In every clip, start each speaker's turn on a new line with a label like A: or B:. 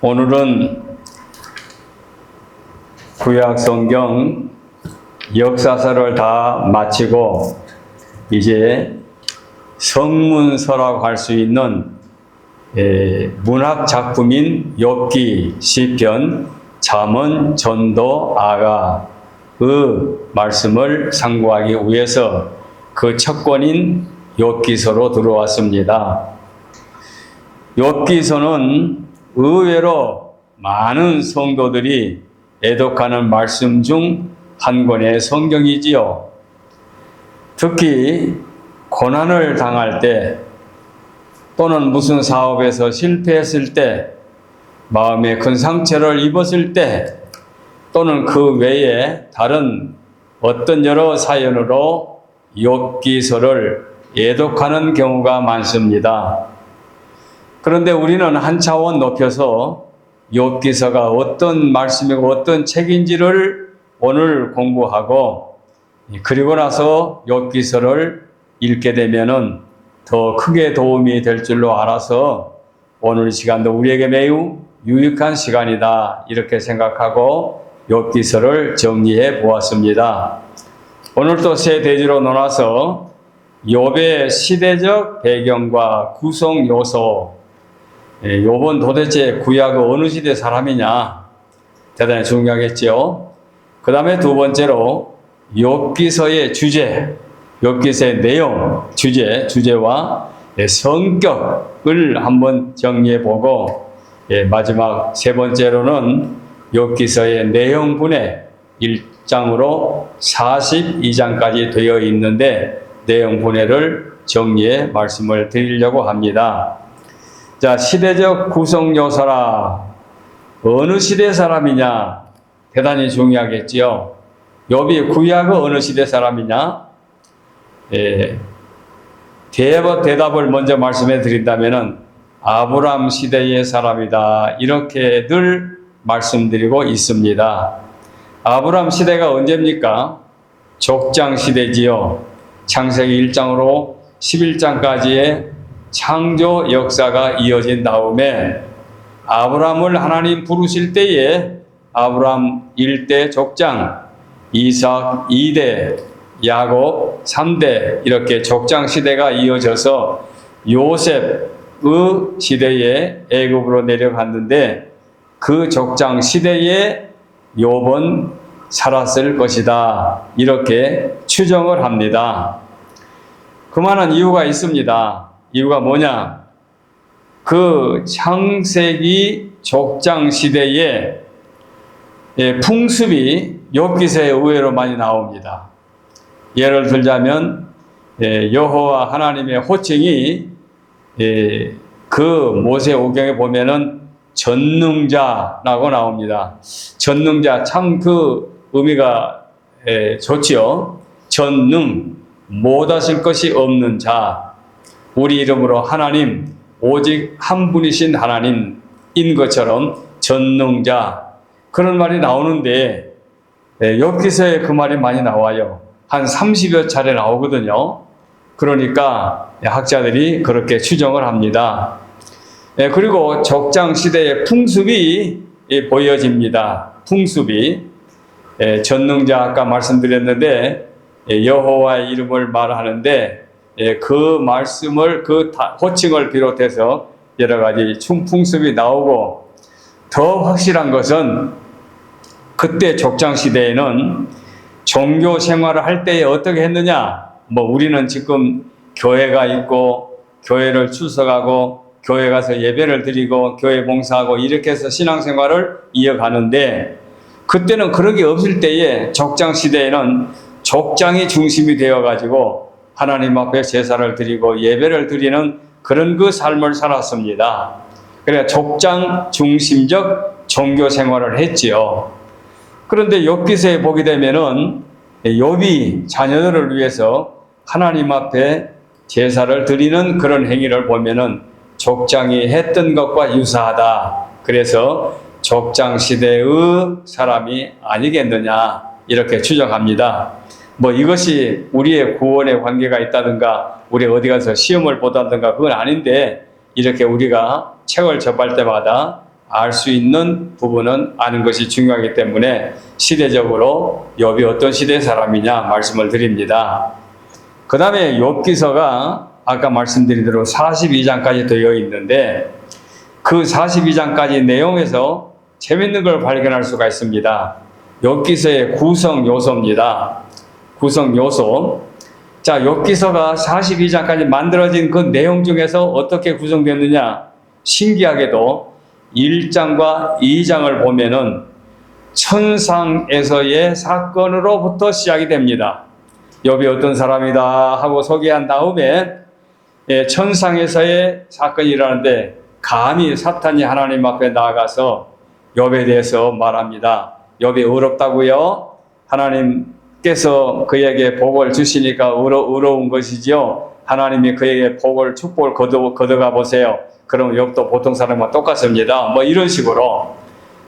A: 오늘은 구약 성경 역사서를 다 마치고 이제 성문서라고 할 수 있는 문학 작품인 욥기, 시편, 잠언, 전도, 아가 그 말씀을 상고하기 위해서 그 첫 권인 욥기서로 들어왔습니다. 욥기서는 의외로 많은 성도들이 애독하는 말씀 중 한 권의 성경이지요. 특히 고난을 당할 때 또는 무슨 사업에서 실패했을 때, 마음에 큰 상처를 입었을 때, 또는 그 외에 다른 어떤 여러 사연으로 욥기서를 애독하는 경우가 많습니다. 그런데 우리는 한 차원 높여서 욥기서가 어떤 말씀이고 어떤 책인지를 오늘 공부하고, 그리고 나서 욥기서를 읽게 되면은 더 크게 도움이 될 줄로 알아서 오늘 시간도 우리에게 매우 유익한 시간이다 이렇게 생각하고 욥기서를 정리해 보았습니다. 오늘도 세 대지로 나눠서 욥의 시대적 배경과 구성 요소, 욥은 도대체 구약 어느 시대 사람이냐 대단히 중요하겠죠. 그 다음에 두 번째로 욥기서의 주제, 욥기서의 내용, 주제와 성격을 한번 정리해 보고, 마지막 세 번째로는 욥기서의 내용분해 1장으로 42장까지 되어 있는데 내용분해를 정리해 말씀을 드리려고 합니다. 자, 시대적 구성 요소라. 어느 시대 사람이냐? 대단히 중요하겠지요. 욥이 구약의 어느 시대 사람이냐? 대답을 먼저 말씀해 드린다면은 아브람 시대의 사람이다. 이렇게 늘 말씀드리고 있습니다. 아브람 시대가 언제입니까? 족장 시대지요. 창세기 1장으로 11장까지의 창조 역사가 이어진 다음에 아브람을 하나님 부르실 때에 아브람 1대 족장, 이삭 2대, 야곱 3대 이렇게 족장 시대가 이어져서 요셉의 시대에 애굽으로 내려갔는데 그 족장 시대에 욥은 살았을 것이다 이렇게 추정을 합니다. 그만한 이유가 있습니다. 이유가 뭐냐? 그 창세기 족장 시대에 풍습이 욥기서에 의외로 많이 나옵니다. 예를 들자면 여호와 하나님의 호칭이 그 모세오경에 보면은 전능자라고 나옵니다. 전능자 참 그 의미가 좋지요. 전능, 못하실 것이 없는 자. 우리 이름으로 하나님, 오직 한 분이신 하나님인 것처럼 전능자. 그런 말이 나오는데 욥기서에 그 말이 많이 나와요. 한 30여 차례 나오거든요. 그러니까 학자들이 그렇게 추정을 합니다. 그리고 족장 시대의 풍습이 보여집니다. 풍습이 전능자 아까 말씀드렸는데 여호와의 이름을 말하는데 그 말씀을 그 호칭을 비롯해서 여러 가지 풍습이 나오고, 더 확실한 것은 그때 족장 시대에는 종교 생활을 할 때에 어떻게 했느냐? 우리는 지금 교회가 있고 교회를 출석하고 교회 가서 예배를 드리고 교회 봉사하고 이렇게 해서 신앙생활을 이어가는데, 그때는 그런 게 없을 때에 족장 시대에는 족장이 중심이 되어가지고 하나님 앞에 제사를 드리고 예배를 드리는 그런 그 삶을 살았습니다. 그래 족장 중심적 종교 생활을 했지요. 그런데 욥기서에 보게 되면은 욥이 자녀들을 위해서 하나님 앞에 제사를 드리는 그런 행위를 보면은 족장이 했던 것과 유사하다. 그래서 족장 시대의 사람이 아니겠느냐 이렇게 추정합니다. 이것이 우리의 구원에 관계가 있다든가 우리 어디 가서 시험을 보다든가 그건 아닌데, 이렇게 우리가 책을 접할 때마다 알 수 있는 부분은 아는 것이 중요하기 때문에 시대적으로 욥이 어떤 시대의 사람이냐 말씀을 드립니다. 그 다음에 욥기서가 아까 말씀드린 대로 42장까지 되어 있는데 그 42장까지 내용에서 재밌는 걸 발견할 수가 있습니다. 욥기서의 구성 요소입니다. 구성 요소. 자, 욥기서가 42장까지 만들어진 그 내용 중에서 어떻게 구성됐느냐? 신기하게도 1장과 2장을 보면은 천상에서의 사건으로부터 시작이 됩니다. 욥이 어떤 사람이다 하고 소개한 다음에 천상에서의 사건이 일어나는데 감히 사탄이 하나님 앞에 나아가서 욥에 대해서 말합니다. 욥이 의롭다고요? 하나님께서 그에게 복을 주시니까 의로운 것이지요. 하나님이 그에게 복을 축복을 거둬가 보세요. 그럼 욥도 보통 사람과 똑같습니다. 뭐 이런 식으로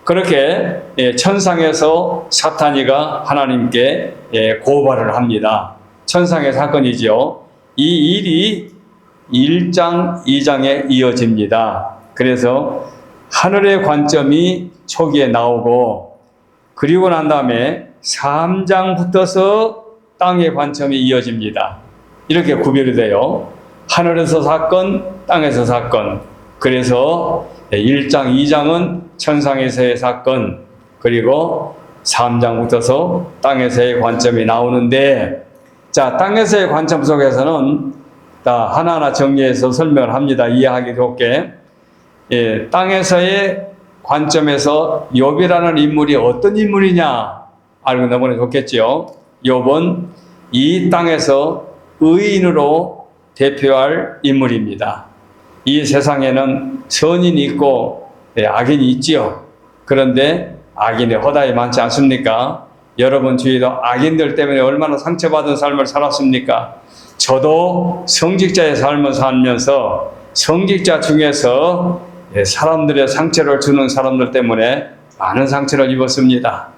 A: 그렇게 천상에서 사탄이가 하나님께 고발을 합니다. 천상의 사건이지요. 이 일이 1장, 2장에 이어집니다. 그래서 하늘의 관점이 초기에 나오고 그리고 난 다음에 3장부터서 땅의 관점이 이어집니다. 이렇게 구별이 돼요. 하늘에서 사건, 땅에서 사건. 그래서 1장, 2장은 천상에서의 사건, 그리고 3장부터서 땅에서의 관점이 나오는데, 자, 땅에서의 관점 속에서는 다 하나하나 정리해서 설명을 합니다. 이해하기 좋게. 땅에서의 관점에서 욥이라는 인물이 어떤 인물이냐 알고 넘어가면 좋겠죠. 욥은 이 땅에서 의인으로 대표할 인물입니다. 이 세상에는 선인이 있고 악인이 있지요. 그런데 악인의 허다히 많지 않습니까? 여러분 주위도 악인들 때문에 얼마나 상처받은 삶을 살았습니까? 저도 성직자의 삶을 살면서 성직자 중에서 사람들의 상처를 주는 사람들 때문에 많은 상처를 입었습니다.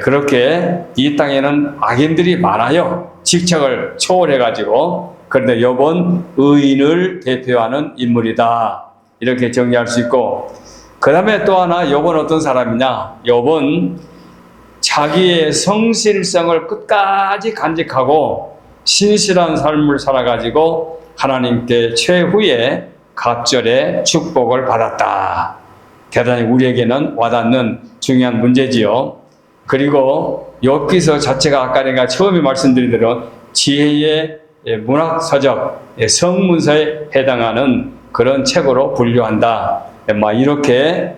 A: 그렇게 이 땅에는 악인들이 많아요. 직책을 초월해가지고. 그런데 욥은 의인을 대표하는 인물이다. 이렇게 정리할 수 있고, 그 다음에 또 하나 욥은 어떤 사람이냐? 욥은 자기의 성실성을 끝까지 간직하고 신실한 삶을 살아가지고 하나님께 최후의 갑절의 축복을 받았다. 대단히 우리에게는 와닿는 중요한 문제지요. 그리고 욥기서 자체가 아까 내가 처음에 말씀드린 대로 지혜의 문학서적, 성문서에 해당하는 그런 책으로 분류한다. 이렇게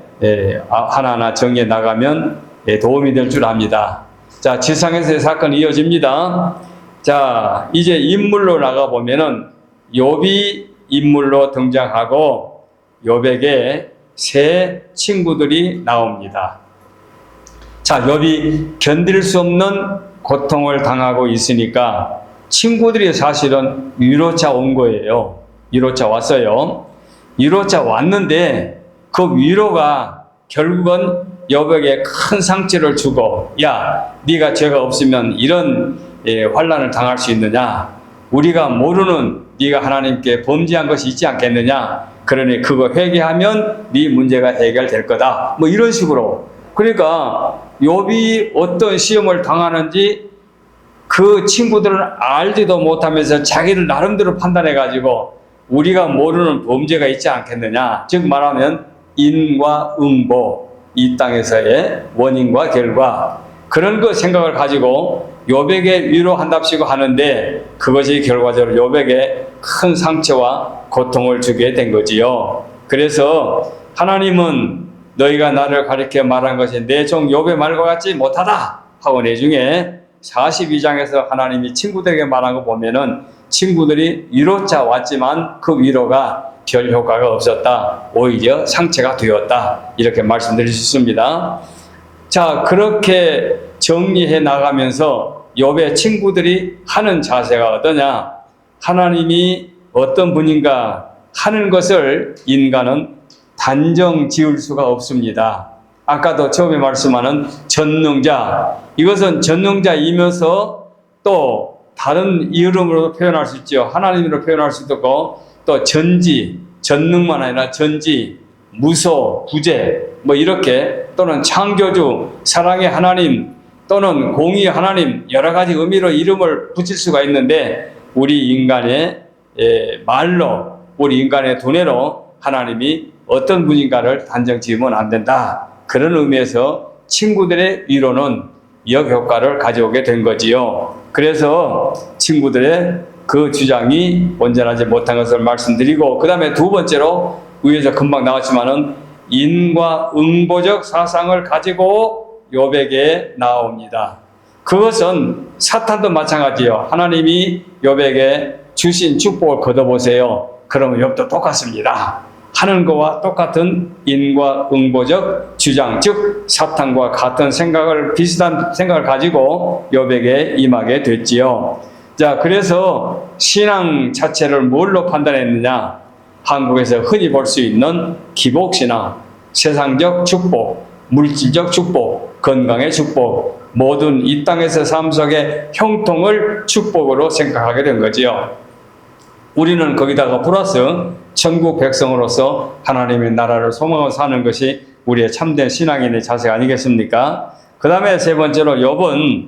A: 하나하나 정리해 나가면 도움이 될 줄 압니다. 자, 지상에서의 사건이 이어집니다. 자, 이제 인물로 나가보면은 욥이 인물로 등장하고 욥에게 세 친구들이 나옵니다. 자, 욥이 견딜 수 없는 고통을 당하고 있으니까 친구들이 사실은 위로차 온 거예요. 위로차 왔어요. 위로차 왔는데 그 위로가 결국은 욥에게 큰 상처를 주고, 야, 네가 죄가 없으면 이런 환난을 당할 수 있느냐? 우리가 모르는 네가 하나님께 범죄한 것이 있지 않겠느냐? 그러니 그거 회개하면 네 문제가 해결될 거다. 뭐 이런 식으로. 그러니까 욥이 어떤 시험을 당하는지 그 친구들은 알지도 못하면서 자기를 나름대로 판단해가지고 우리가 모르는 범죄가 있지 않겠느냐. 즉 말하면 인과 응보, 이 땅에서의 원인과 결과, 그런 그 생각을 가지고 욥에게 위로한답시고 하는데 그것이 결과적으로 욥에게 큰 상처와 고통을 주게 된 거지요. 그래서 하나님은 너희가 나를 가리켜 말한 것이 내 종 욥의 말과 같지 못하다 하고 내중에 42장에서 하나님이 친구들에게 말한 거 보면은 친구들이 위로차 왔지만 그 위로가 별 효과가 없었다. 오히려 상처가 되었다. 이렇게 말씀드릴 수 있습니다. 자, 그렇게 정리해 나가면서 욥의 친구들이 하는 자세가 어떠냐? 하나님이 어떤 분인가 하는 것을 인간은 단정 지을 수가 없습니다. 아까도 처음에 말씀하는 전능자, 이것은 전능자이면서 또 다른 이름으로 표현할 수 있죠. 하나님으로 표현할 수도 있고, 또 전지, 전능만 아니라 전지, 무소, 구제, 뭐 이렇게 또는 창조주, 사랑의 하나님 또는 공의의 하나님 여러 가지 의미로 이름을 붙일 수가 있는데 우리 인간의 말로 우리 인간의 두뇌로 하나님이 어떤 분인가를 단정 지으면 안 된다. 그런 의미에서 친구들의 위로는 역효과를 가져오게 된 거지요. 그래서 친구들의 그 주장이 온전하지 못한 것을 말씀드리고 그 다음에 두 번째로 위에서 금방 나왔지만은 인과 응보적 사상을 가지고 욥에게 나옵니다. 그것은 사탄도 마찬가지예요. 하나님이 욥에게 주신 축복을 걷어보세요. 그러면 욥도 똑같습니다. 하는 것과 똑같은 인과 응보적 주장, 즉 사탄과 같은 생각을 비슷한 생각을 가지고 욥에게 임하게 됐지요. 자, 그래서 신앙 자체를 뭘로 판단했느냐? 한국에서 흔히 볼 수 있는 기복신앙, 세상적 축복, 물질적 축복, 건강의 축복, 모든 이 땅에서 삶 속의 형통을 축복으로 생각하게 된 거지요. 우리는 거기다가 플러스 천국 백성으로서 하나님의 나라를 소망하고 사는 것이 우리의 참된 신앙인의 자세 아니겠습니까? 그 다음에 세 번째로 욥은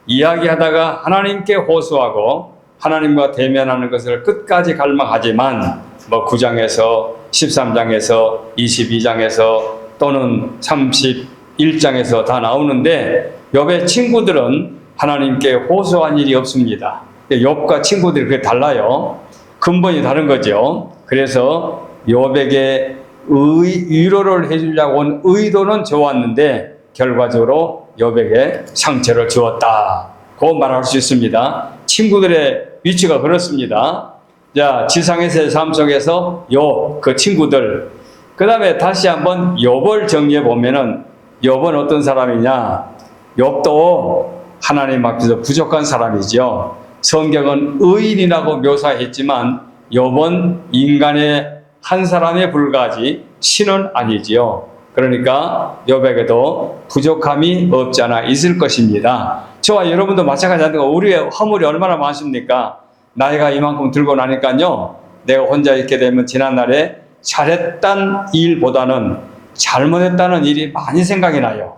A: 이야기하다가 하나님께 호소하고 하나님과 대면하는 것을 끝까지 갈망하지만 9장에서 13장에서 22장에서 또는 31장에서 다 나오는데 욥의 친구들은 하나님께 호소한 일이 없습니다. 욥과 친구들이 그게 달라요. 근본이 다른 거죠. 그래서 욥에게 위로를 해주려고 온 의도는 좋았는데 결과적으로 욥에게 상처를 주었다고 말할 수 있습니다. 친구들의 위치가 그렇습니다. 자, 지상에서의 삶 속에서 욥, 그 친구들. 그 다음에 다시 한번 욥을 정리해 보면은 욥은 어떤 사람이냐? 욥도 하나님 앞에서 부족한 사람이죠. 성경은 의인이라고 묘사했지만 욥은 인간의 한 사람에 불과하지 신은 아니지요. 그러니까 욥에게도 부족함이 없지 않아 있을 것입니다. 저와 여러분도 마찬가지입니다. 우리의 허물이 얼마나 많습니까? 나이가 이만큼 들고 나니까요, 내가 혼자 있게 되면 지난날에 잘했던 일보다는 잘못했다는 일이 많이 생각이 나요.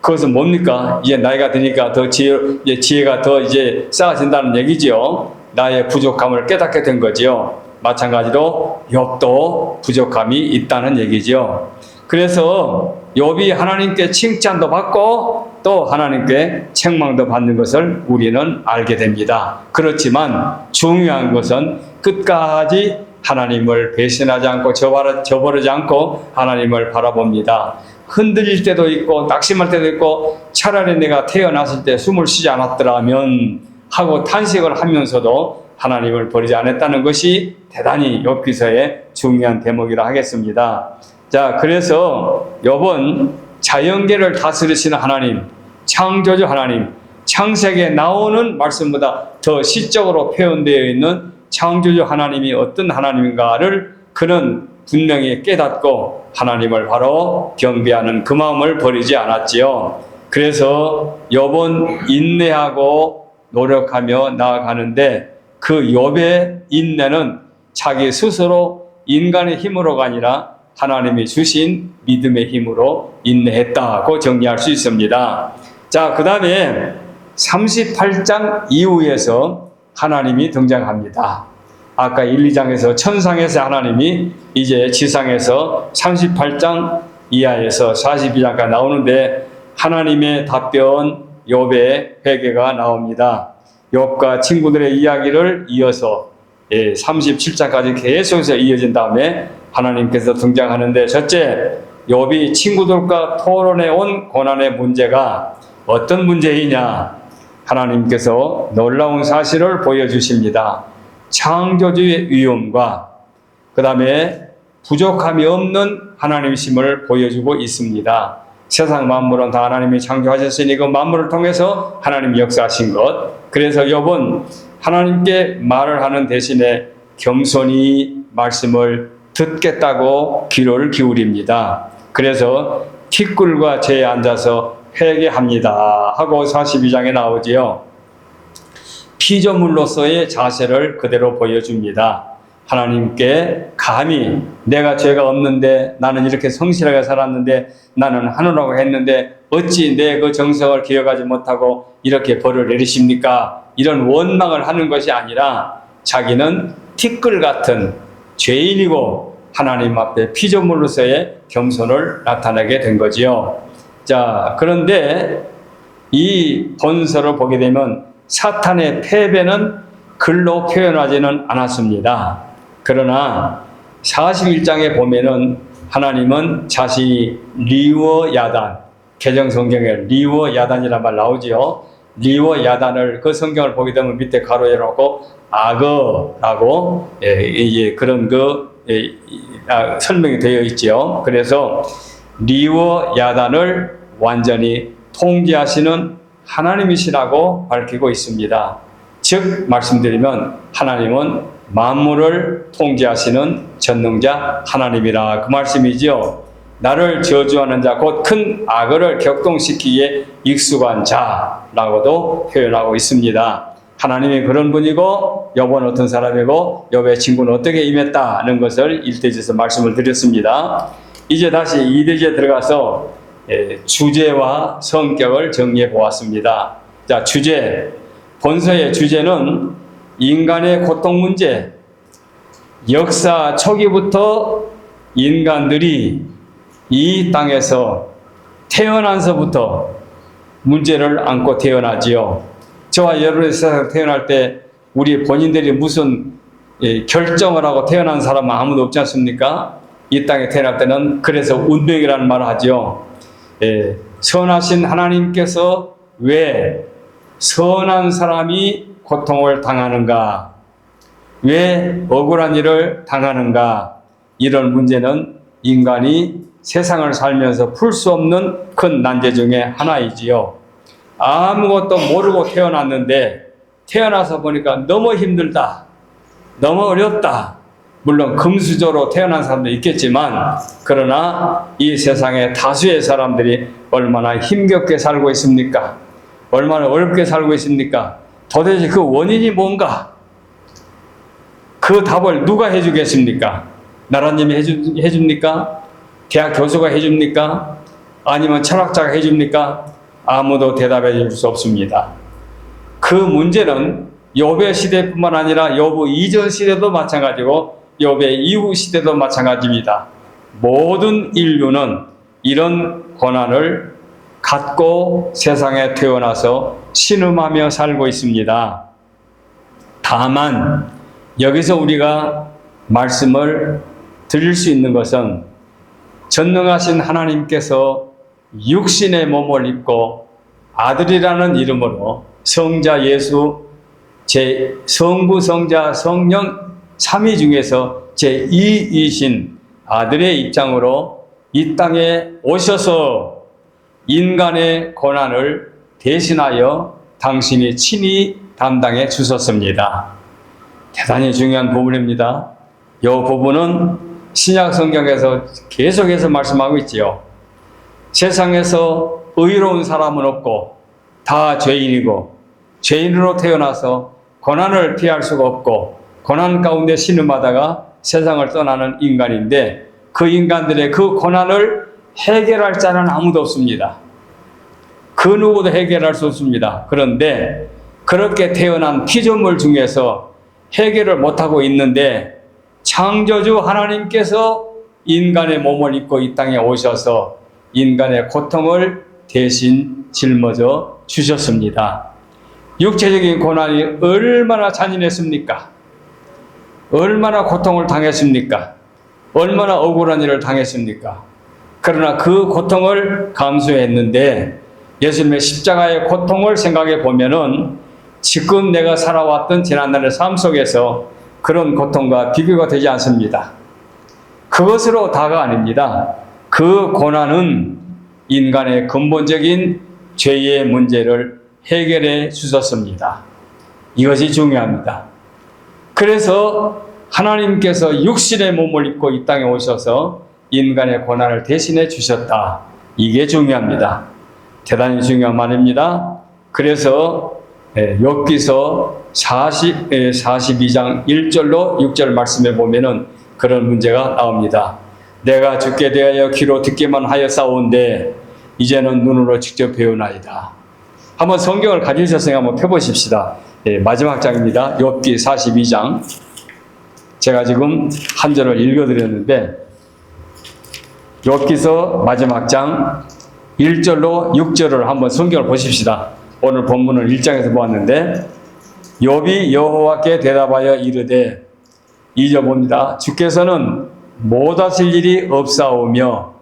A: 그것은 뭡니까? 이제 나이가 드니까 더 지혜가 더 이제 쌓아진다는 얘기지요. 나의 부족함을 깨닫게 된 거지요. 마찬가지로 욥도 부족함이 있다는 얘기지요. 그래서 욥이 하나님께 칭찬도 받고 또 하나님께 책망도 받는 것을 우리는 알게 됩니다. 그렇지만 중요한 것은 끝까지 하나님을 배신하지 않고 저버리지 않고 하나님을 바라봅니다. 흔들릴 때도 있고 낙심할 때도 있고 차라리 내가 태어났을 때 숨을 쉬지 않았더라면 하고 탄식을 하면서도 하나님을 버리지 않았다는 것이 대단히 욥기서의 중요한 대목이라 하겠습니다. 자, 그래서 욥은 자연계를 다스리시는 하나님, 창조주 하나님, 창세기에 나오는 말씀보다 더 시적으로 표현되어 있는 창조주 하나님이 어떤 하나님인가를 그는 분명히 깨닫고 하나님을 바로 경배하는 그 마음을 버리지 않았지요. 그래서 욥은 인내하고 노력하며 나아가는데 그 욥의 인내는 자기 스스로 인간의 힘으로가 아니라 하나님이 주신 믿음의 힘으로 인내했다고 정리할 수 있습니다. 자, 그 다음에 38장 이후에서 하나님이 등장합니다. 아까 1, 2장에서 천상에서 하나님이 이제 지상에서 38장 이하에서 42장까지 나오는데 하나님의 답변, 욥의 회개가 나옵니다. 욥과 친구들의 이야기를 이어서 37장까지 계속해서 이어진 다음에 하나님께서 등장하는데, 첫째, 욥이 친구들과 토론해 온 고난의 문제가 어떤 문제이냐? 하나님께서 놀라운 사실을 보여주십니다. 창조주의 위엄과 그 다음에 부족함이 없는 하나님이심을 보여주고 있습니다. 세상 만물은 다 하나님이 창조하셨으니 그 만물을 통해서 하나님이 역사하신 것. 그래서 욥은 하나님께 말을 하는 대신에 겸손히 말씀을 듣겠다고 귀를 기울입니다. 그래서 티끌과 재에 앉아서 회개합니다 하고 42장에 나오지요. 피조물로서의 자세를 그대로 보여줍니다. 하나님께 감히 내가 죄가 없는데 나는 이렇게 성실하게 살았는데 나는 하느라고 했는데 어찌 내 그 정성을 기억하지 못하고 이렇게 벌을 내리십니까? 이런 원망을 하는 것이 아니라 자기는 티끌 같은 죄인이고 하나님 앞에 피조물로서의 겸손을 나타내게 된 거지요. 자, 그런데 이 본서를 보게 되면 사탄의 패배는 글로 표현하지는 않았습니다. 그러나 41장에 보면은 하나님은 자신이 리워 야단, 개정 성경에 리워 야단이란 말 나오지요. 리워 야단을 그 성경을 보게 되면 밑에 가로 열어놓고 악어라고 그런 설명이 되어 있지요. 그래서 리워 야단을 완전히 통제하시는 하나님이시라고 밝히고 있습니다. 즉 말씀드리면 하나님은 만물을 통제하시는 전능자 하나님이라 그 말씀이지요. 나를 저주하는 자 곧 큰 악어를 격동시키기에 익숙한 자라고도 표현하고 있습니다. 하나님이 그런 분이고 욥은 어떤 사람이고 욥의 친구는 어떻게 임했다는 것을 1대지에서 말씀을 드렸습니다. 이제 다시 2대지에 들어가서 주제와 성격을 정리해 보았습니다. 자, 주제. 본서의 주제는 인간의 고통 문제. 역사 초기부터 인간들이 이 땅에서 태어나서부터 문제를 안고 태어나지요. 저와 여러분이 세상에 태어날 때 우리 본인들이 무슨 결정을 하고 태어난 사람은 아무도 없지 않습니까? 이 땅에 태어날 때는 그래서 운명이라는 말을 하죠. 선하신 하나님께서 왜 선한 사람이 고통을 당하는가? 왜 억울한 일을 당하는가? 이런 문제는 인간이 세상을 살면서 풀 수 없는 큰 난제 중에 하나이지요. 아무것도 모르고 태어났는데 태어나서 보니까 너무 힘들다, 너무 어렵다. 물론 금수저로 태어난 사람도 있겠지만 그러나 이 세상에 다수의 사람들이 얼마나 힘겹게 살고 있습니까? 얼마나 어렵게 살고 있습니까? 도대체 그 원인이 뭔가? 그 답을 누가 해주겠습니까? 나라님이 해줍니까? 대학 교수가 해줍니까? 아니면 철학자가 해줍니까? 아무도 대답해 줄 수 없습니다. 그 문제는 욥의 시대뿐만 아니라 욥의 이전 시대도 마찬가지고 욥의 이후 시대도 마찬가지입니다. 모든 인류는 이런 고난을 갖고 세상에 태어나서 신음하며 살고 있습니다. 다만 여기서 우리가 말씀을 드릴 수 있는 것은 전능하신 하나님께서 육신의 몸을 입고 아들이라는 이름으로 성자 예수, 성부, 성자, 성령 삼위 중에서 제2이신 아들의 입장으로 이 땅에 오셔서 인간의 고난을 대신하여 당신이 친히 담당해 주셨습니다. 대단히 중요한 부분입니다. 이 부분은 신약 성경에서 계속해서 말씀하고 있지요. 세상에서 의로운 사람은 없고 다 죄인이고 죄인으로 태어나서 고난을 피할 수가 없고 고난 가운데 신음하다가 세상을 떠나는 인간인데 그 인간들의 그 고난을 해결할 자는 아무도 없습니다. 그 누구도 해결할 수 없습니다. 그런데 그렇게 태어난 피조물 중에서 해결을 못하고 있는데 창조주 하나님께서 인간의 몸을 입고 이 땅에 오셔서 인간의 고통을 대신 짊어져 주셨습니다. 육체적인 고난이 얼마나 잔인했습니까? 얼마나 고통을 당했습니까? 얼마나 억울한 일을 당했습니까? 그러나 그 고통을 감수했는데 예수님의 십자가의 고통을 생각해 보면은 지금 내가 살아왔던 지난날의 삶 속에서 그런 고통과 비교가 되지 않습니다. 그것으로 다가 아닙니다. 그 고난은 인간의 근본적인 죄의 문제를 해결해 주셨습니다. 이것이 중요합니다. 그래서 하나님께서 육신의 몸을 입고 이 땅에 오셔서 인간의 고난을 대신해 주셨다. 이게 중요합니다. 대단히 중요한 말입니다. 그래서 욥기서 42장 1절로 6절 말씀에 보면은 그런 문제가 나옵니다. 내가 죽게 대하여 귀로 듣기만 하였사온데 이제는 눈으로 직접 배우나이다. 한번 성경을 가지셨으니까 한번 펴보십시다. 예, 마지막 장입니다. 욥기 42장. 제가 지금 한 절을 읽어드렸는데 욥기서 마지막 장 1절로 6절을 한번 성경을 보십시다. 오늘 본문을 1장에서 보았는데 욥이 여호와께 대답하여 이르되, 2절 봅니다. 주께서는 못하실 일이 없사오며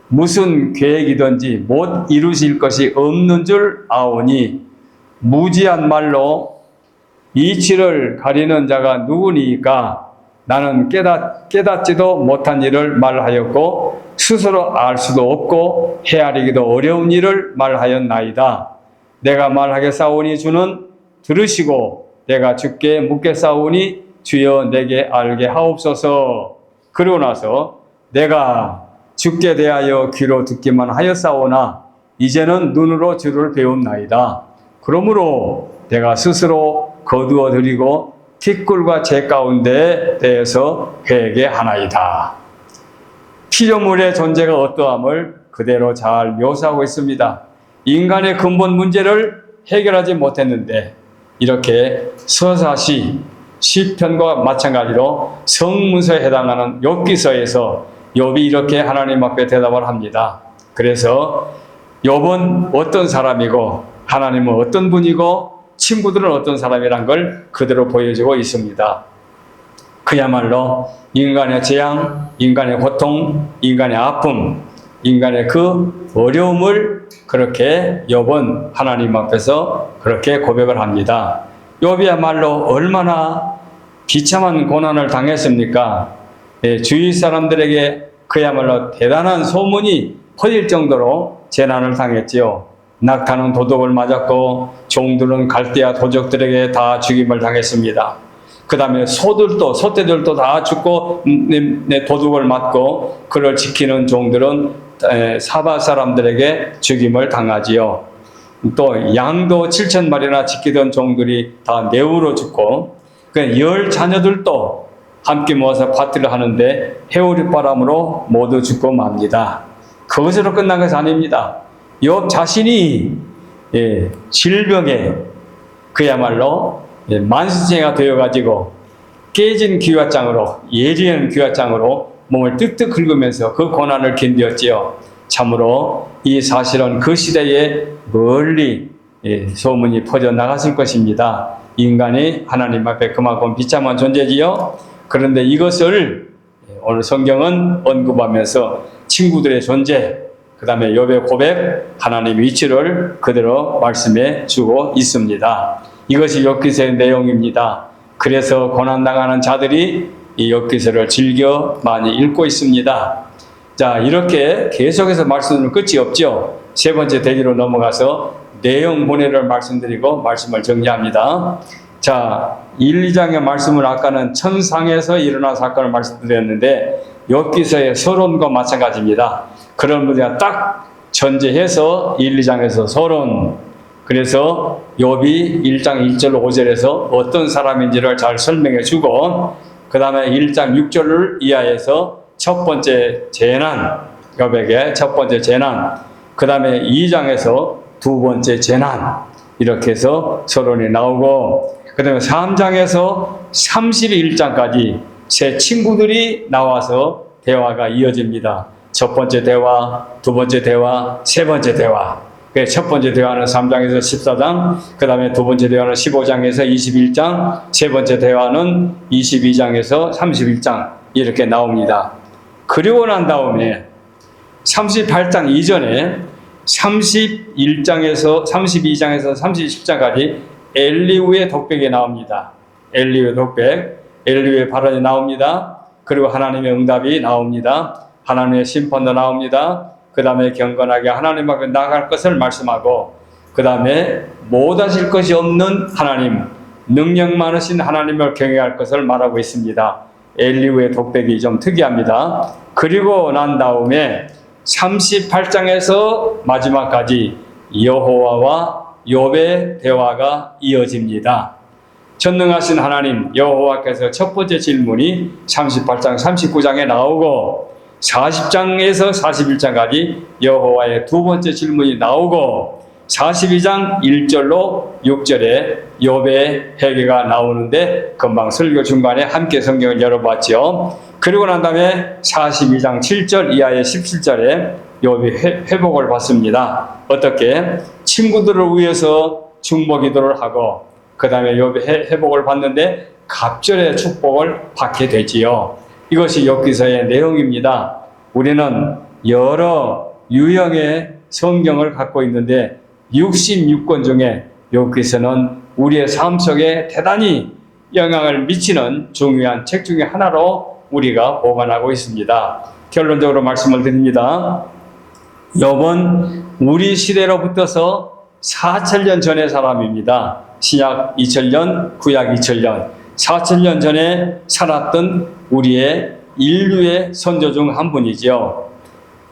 A: 무슨 계획이든지 못 이루실 것이 없는 줄 아오니 무지한 말로 이치를 가리는 자가 누구니까? 나는 깨닫지도 못한 일을 말하였고 스스로 알 수도 없고 헤아리기도 어려운 일을 말하였나이다. 내가 말하겠사오니 주는 들으시고 내가 주께 묻겠사오니 주여 내게 알게 하옵소서. 그러고 나서 내가 주께 대하여 귀로 듣기만 하였사오나 이제는 눈으로 주를 배웠나이다. 그러므로 내가 스스로 거두어 드리고 티끌과 재 가운데 대해서 회개하나이다. 피조물의 존재가 어떠함을 그대로 잘 묘사하고 있습니다. 인간의 근본 문제를 해결하지 못했는데 이렇게 서사시 시편과 마찬가지로 성문서에 해당하는 욥기서에서 욥이 이렇게 하나님 앞에 대답을 합니다. 그래서 욥은 어떤 사람이고 하나님은 어떤 분이고 친구들은 어떤 사람이란 걸 그대로 보여주고 있습니다. 그야말로 인간의 재앙, 인간의 고통, 인간의 아픔, 인간의 그 어려움을 그렇게 욥은 하나님 앞에서 그렇게 고백을 합니다. 욥이야말로 얼마나 비참한 고난을 당했습니까? 주위 사람들에게 그야말로 대단한 소문이 퍼질 정도로 재난을 당했지요. 낙타는 도둑을 맞았고 종들은 갈대아 도적들에게 다 죽임을 당했습니다. 그 다음에 소떼들도 다 죽고 도둑을 맞고 그를 지키는 종들은 사바 사람들에게 죽임을 당하지요. 또 양도 7,000마리나 지키던 종들이 다 뇌우로 죽고 열 자녀들도 함께 모아서 파티를 하는데 해오리바람으로 모두 죽고 맙니다. 그것으로 끝난 것이 아닙니다. 욥 자신이 질병에 그야말로 만신창이가 되어가지고 깨진 귀화장으로 예리한 귀화장으로 몸을 뜩뜩 긁으면서 그 고난을 견뎠지요. 참으로 이 사실은 그 시대에 멀리 소문이 퍼져나갔을 것입니다. 인간이 하나님 앞에 그만큼 비참한 존재지요. 그런데 이것을 오늘 성경은 언급하면서 친구들의 존재, 그 다음에 욥의 고백, 하나님의 위치를 그대로 말씀해 주고 있습니다. 이것이 욥기서의 내용입니다. 그래서 고난당하는 자들이 이 욥기서를 즐겨 많이 읽고 있습니다. 자, 이렇게 계속해서 말씀은 끝이 없죠. 세 번째 대기로 넘어가서 내용 본해를 말씀드리고 말씀을 정리합니다. 자, 1, 2장의 말씀을 아까는 천상에서 일어난 사건을 말씀드렸는데 욥기서의 서론과 마찬가지입니다. 그런 문제가 딱 전제해서 1, 2장에서 서론, 그래서 욥이 1장 1절 5절에서 어떤 사람인지를 잘 설명해 주고 그 다음에 1장 6절을 이하해서 첫 번째 재난, 욥에게 첫 번째 재난, 그 다음에 2장에서 두 번째 재난, 이렇게 해서 서론이 나오고 그 다음에 3장에서 31장까지 새 친구들이 나와서 대화가 이어집니다. 첫 번째 대화, 두 번째 대화, 세 번째 대화. 첫 번째 대화는 3장에서 14장, 그 다음에 두 번째 대화는 15장에서 21장, 세 번째 대화는 22장에서 31장 이렇게 나옵니다. 그리고 난 다음에 38장 이전에 31장에서 32장에서 30장까지 엘리후의 독백이 나옵니다. 엘리후의 독백, 엘리후의 발언이 나옵니다. 그리고 하나님의 응답이 나옵니다. 하나님의 심판도 나옵니다. 그 다음에 경건하게 하나님 앞에 나아갈 것을 말씀하고 그 다음에 못하실 것이 없는 하나님, 능력 많으신 하나님을 경외할 것을 말하고 있습니다. 엘리후의 독백이 좀 특이합니다. 그리고 난 다음에 38장에서 마지막까지 여호와와 욥의 대화가 이어집니다. 전능하신 하나님 여호와께서 첫 번째 질문이 38장 39장에 나오고 40장에서 41장까지 여호와의 두 번째 질문이 나오고 42장 1절로 6절에 욥의 회개가 나오는데 금방 설교 중간에 함께 성경을 열어봤죠. 그리고 난 다음에 42장 7절 이하의 17절에 욥이 회복을 받습니다. 어떻게? 친구들을 위해서 중보 기도를 하고 그 다음에 욥이 회복을 받는데 갑절의 축복을 받게 되지요. 이것이 욥기서의 내용입니다. 우리는 여러 유형의 성경을 갖고 있는데 66권 중에 욥기서는 우리의 삶 속에 대단히 영향을 미치는 중요한 책 중에 하나로 우리가 보관하고 있습니다. 결론적으로 말씀을 드립니다. 욥은 우리 시대로부터서 4,000년 전의 사람입니다. 신약 2000년, 구약 2000년, 4,000년 전에 살았던 우리의 인류의 선조 중 한 분이죠.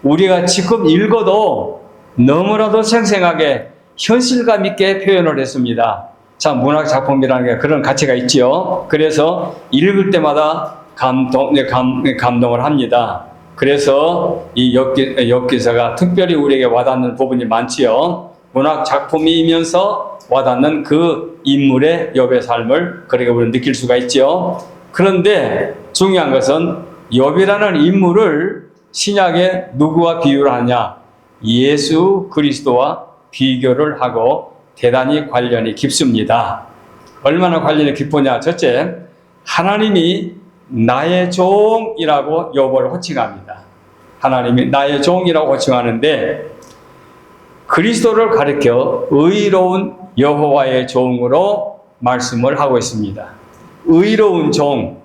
A: 우리가 지금 읽어도 너무나도 생생하게 현실감 있게 표현을 했습니다. 참 문학 작품이라는 게 그런 가치가 있죠. 그래서 읽을 때마다 감동을 합니다. 그래서 이 욥기서가 특별히 우리에게 와닿는 부분이 많지요. 문학 작품이면서 와닿는 그 인물의 욥의 삶을 그렇게 우리는 느낄 수가 있죠. 그런데 중요한 것은 욥이라는 인물을 신약에 누구와 비유를 하냐? 예수 그리스도와 비교를 하고 대단히 관련이 깊습니다. 얼마나 관련이 깊으냐? 첫째, 하나님이 나의 종이라고 욥을 호칭합니다. 하나님이 나의 종이라고 호칭하는데 그리스도를 가리켜 의로운 여호와의 종으로 말씀을 하고 있습니다. 의로운 종,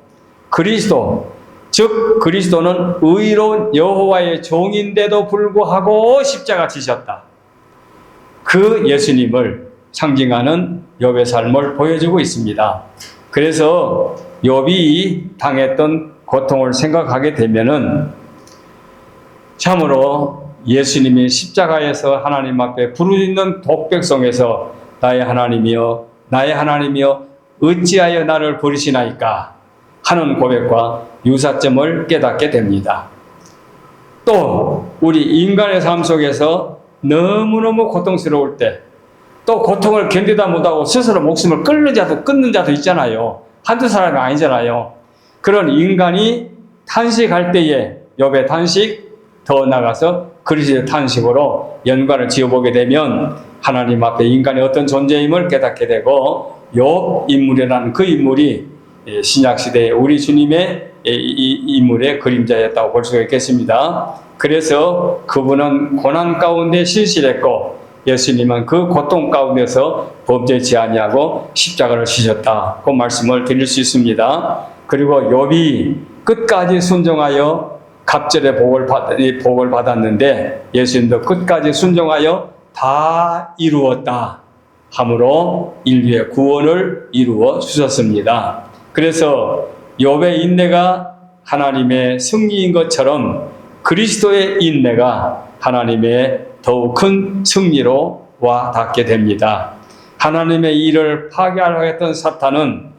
A: 그리스도, 즉 그리스도는 의로운 여호와의 종인데도 불구하고 십자가 지셨다. 그 예수님을 상징하는 욥의 삶을 보여주고 있습니다. 그래서 욥이 당했던 고통을 생각하게 되면은 참으로 예수님이 십자가에서 하나님 앞에 부르짖는 독백성에서 나의 하나님이여 나의 하나님이여 어찌하여 나를 버리시나이까 하는 고백과 유사점을 깨닫게 됩니다. 또 우리 인간의 삶 속에서 너무너무 고통스러울 때 또 고통을 견디다 못하고 스스로 목숨을 끊는 자도 있잖아요. 한두 사람이 아니잖아요. 그런 인간이 탄식할 때에 욥의 탄식, 더 나가서 그리스도의 탄식으로 연관을 지어보게 되면 하나님 앞에 인간이 어떤 존재임을 깨닫게 되고 욥 인물이라는 그 인물이 신약시대의 우리 주님의 이 인물의 그림자였다고 볼 수가 있겠습니다. 그래서 그분은 고난 가운데 신실했고 예수님은 그 고통 가운데서 범죄치 아니하고 십자가를 지셨다. 그 말씀을 드릴 수 있습니다. 그리고 욥이 끝까지 순종하여 갑절의 복을 받았는데 예수님도 끝까지 순종하여 다 이루었다 함으로 인류의 구원을 이루어 주셨습니다. 그래서 욥의 인내가 하나님의 승리인 것처럼 그리스도의 인내가 하나님의 더욱 큰 승리로 와 닿게 됩니다. 하나님의 일을 파괴하려고 했던 사탄은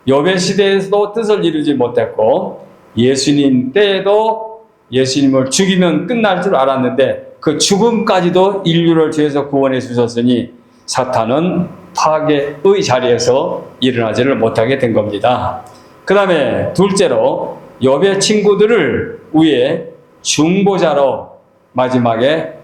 A: 욥의 시대에서도 뜻을 이루지 못했고 예수님 때에도 예수님을 죽이면 끝날 줄 알았는데 그 죽음까지도 인류를 죄에서 구원해 주셨으니 사탄은 파괴의 자리에서 일어나지를 못하게 된 겁니다. 그 다음에 둘째로 욥의 친구들을 위해 중보자로 마지막에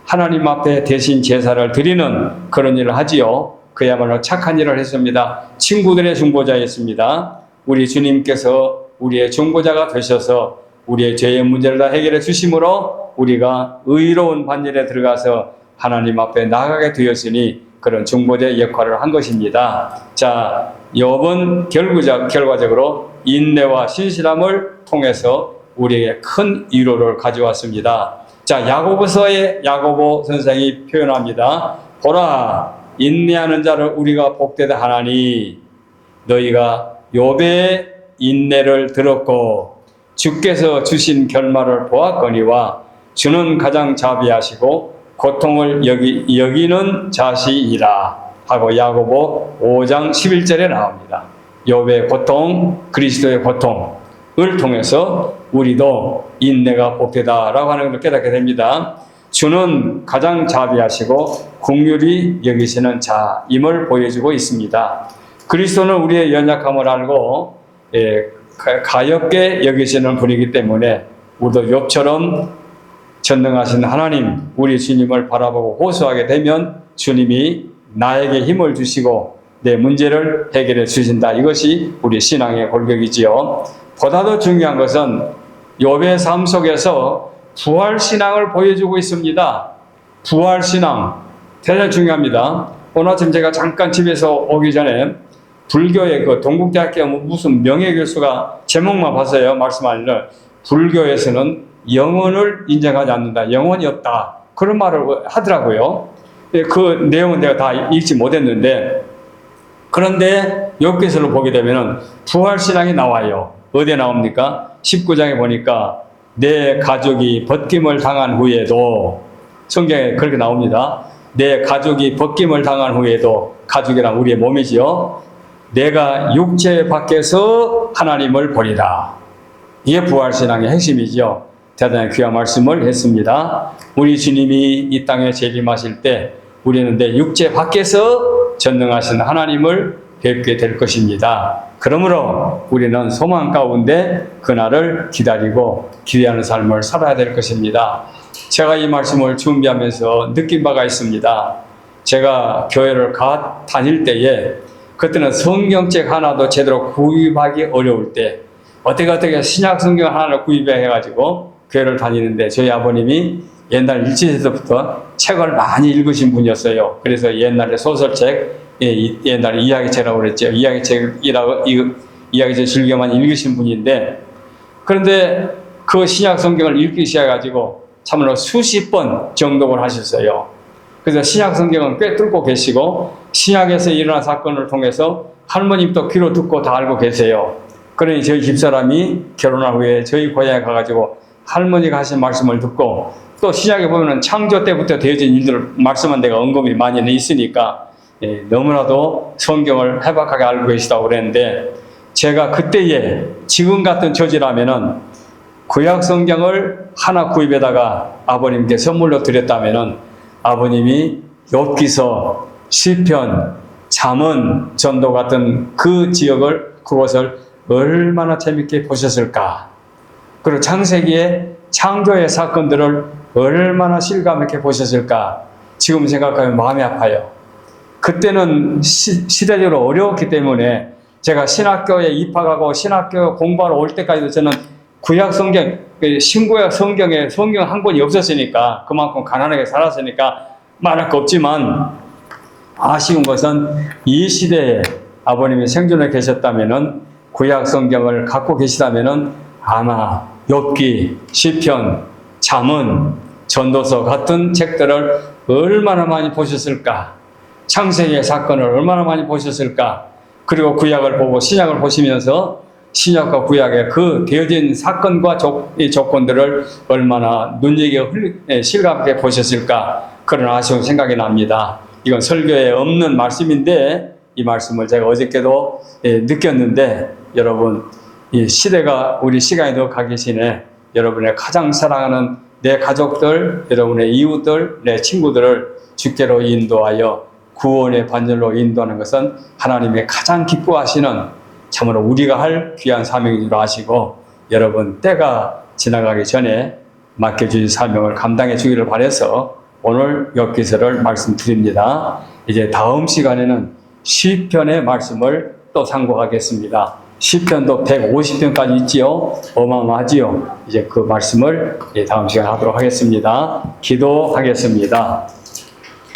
A: 하나님 앞에 대신 제사를 드리는 그런 일을 하지요. 그야말로 착한 일을 했습니다. 친구들의 중보자였습니다. 우리 주님께서 우리의 중보자가 되셔서 우리의 죄의 문제를 다 해결해 주심으로 우리가 의로운 반열에 들어가서 하나님 앞에 나가게 되었으니 그런 중보자의 역할을 한 것입니다. 자, 욥은 결과적으로 인내와 신실함을 통해서 우리에게 큰 위로를 가져왔습니다. 자, 야고보서의 야고보 선생이 표현합니다. 보라, 인내하는 자를 우리가 복되다 하나니 너희가 욥의 인내를 들었고 주께서 주신 결말을 보았거니와 주는 가장 자비하시고 고통을 여기는 자시이라 하고 야고보 5장 11절에 나옵니다. 욥의 고통, 그리스도의 고통을 통해서 우리도 인내가 복되다라고 하는 것을 깨닫게 됩니다. 주는 가장 자비하시고 긍휼히 여기시는 자임을 보여주고 있습니다. 그리스도는 우리의 연약함을 알고 가엾게 여기시는 분이기 때문에 우리도 욥처럼 전능하신 하나님, 우리 주님을 바라보고 호소하게 되면 주님이 나에게 힘을 주시고 내 문제를 해결해 주신다. 이것이 우리 신앙의 골격이지요. 보다도 중요한 것은 욥의 삶 속에서 부활신앙을 보여주고 있습니다. 부활신앙 대단히 중요합니다. 오늘 아침 제가 잠깐 집에서 오기 전에 불교의 그 동국대학교 무슨 명예교수가 제목만 봤어요. 말씀하기를 불교에서는 영혼을 인정하지 않는다. 영혼이 없다. 그런 말을 하더라고요. 그 내용은 내가 다 읽지 못했는데, 그런데 욥기서를 보게 되면 부활신앙이 나와요. 어디에 나옵니까? 19장에 보니까 내 가족이 벗김을 당한 후에도, 성경에 그렇게 나옵니다. 내 가족이 벗김을 당한 후에도, 가족이란 우리의 몸이지요. 내가 육체 밖에서 하나님을 보리라. 이게 부활신앙의 핵심이죠. 대단히 귀한 말씀을 했습니다. 우리 주님이 이 땅에 재림하실 때 우리는 내 육체 밖에서 전능하신 하나님을 뵙게 될 것입니다. 그러므로 우리는 소망 가운데 그날을 기다리고 기대하는 삶을 살아야 될 것입니다. 제가 이 말씀을 준비하면서 느낀 바가 있습니다. 제가 교회를 다닐 때에 그때는 성경책 하나도 제대로 구입하기 어려울 때 어떻게 신약 성경 하나를 구입해가지고 교회를 다니는데 저희 아버님이 옛날 일찍에서부터 책을 많이 읽으신 분이었어요. 그래서 옛날에 소설책, 옛날에 이야기책이라고 그랬죠. 이야기책 즐겨만 읽으신 분인데, 그런데 그 신약 성경을 읽기 시작해가지고 참으로 수십 번 정독을 하셨어요. 그래서 신약 성경은 꽤 뚫고 계시고 신약에서 일어난 사건을 통해서 할머님도 귀로 듣고 다 알고 계세요. 그러니 저희 집사람이 결혼한 후에 저희 고향에 가가지고 할머니가 하신 말씀을 듣고, 또 신약에 보면은 창조 때부터 되어진 일들을 말씀한 데가 언급이 많이 있으니까 너무나도 성경을 해박하게 알고 계시다고 그랬는데, 제가 그때에 지금 같은 처지라면은 구약 성경을 하나 구입에다가 아버님께 선물로 드렸다면은 아버님이 욥기서, 시편, 잠언, 전도 같은 그 지역을, 그곳을 얼마나 재밌게 보셨을까. 그리고 창세기의 창조의 사건들을 얼마나 실감 있게 보셨을까. 지금 생각하면 마음이 아파요. 그때는 시대적으로 어려웠기 때문에 제가 신학교에 입학하고 신학교 공부하러 올 때까지도 저는 구약 성경, 신구약 성경에 성경 한 권이 없었으니까, 그만큼 가난하게 살았으니까 말할 거 없지만, 아쉬운 것은 이 시대에 아버님이 생존해 계셨다면은, 구약 성경을 갖고 계시다면은 아마 욥기, 시편, 잠언, 전도서 같은 책들을 얼마나 많이 보셨을까. 창세기의 사건을 얼마나 많이 보셨을까. 그리고 구약을 보고 신약을 보시면서 신약과 구약의 그 되어진 사건과 조건들을 얼마나 눈여겨 실감있게 보셨을까. 그런 아쉬운 생각이 납니다. 이건 설교에 없는 말씀인데 이 말씀을 제가 어저께도 느꼈는데, 여러분, 이 시대가 우리 시간이 더 가기 전에 여러분의 가장 사랑하는 내 가족들, 여러분의 이웃들, 내 친구들을 주께로 인도하여 구원의 반열로 인도하는 것은 하나님의 가장 기뻐하시는, 참으로 우리가 할 귀한 사명인 줄 아시고, 여러분 때가 지나가기 전에 맡겨주신 사명을 감당해 주기를 바라서 오늘 욥기서를 말씀드립니다. 이제 다음 시간에는 시편의 말씀을 또 상고하겠습니다. 시편도 150편까지 있지요. 어마어마하지요. 이제 그 말씀을 다음 시간에 하도록 하겠습니다. 기도하겠습니다.